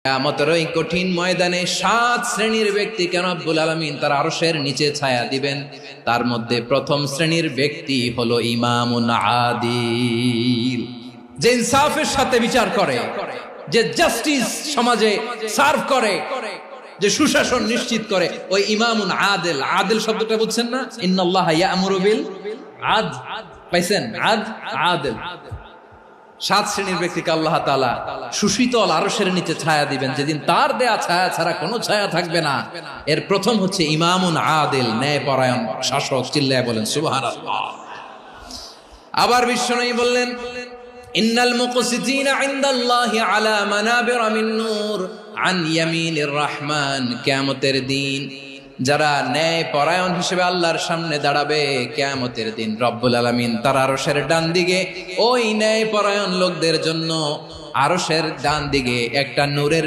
কিয়ামতের ওই কঠিন ময়দানে 7 শ্রেণীর ব্যক্তিকে রব্বুল আলামিন তার আরশের নিচে ছায়া দিবেন। তার মধ্যে প্রথম শ্রেণীর ব্যক্তি হলো ইমামুন আদিল, যে ইনসাফের সাথে বিচার করে, যে জাস্টিস সমাজে সার্ভ করে, যে সুশাসন নিশ্চিত করে, ওই ইমামুন আদিল। আদিল শব্দটা বুঝছেন না? ইন্নাল্লাহা ইয়া'মুরু বিল আদল, পাইছেন? আদিল। 7 শ্রেণীর ব্যক্তিকে আল্লাহ তাআলা সুশীতল আরশের নিচে ছায়া দিবেন, যেদিন তার দেয়া ছায়া ছাড়া কোনো ছায়া থাকবে না। এর প্রথম হচ্ছে ইমামুন আদিল, ন্যায়পরায়ণ শাসক। চিল্লায় বলেন সুবহানাল্লাহ। আবার বিশ্বনবী বললেন, ইন্নাল মুকসিতিনা ইনদাল্লাহি আলা মানাবিরা মিন নূর আন ইয়ামিনির রহমান। কিয়ামতের দিন যারা ন্যায় পরায়ণ হিসেবে আল্লাহর সামনে দাঁড়াবে, কিয়ামতের দিন রব্বুল আলামিন তার আরশের ডান দিকে ওই ন্যায় পরায়ণ লোকদের জন্য আরশের ডান দিকে একটা নূরের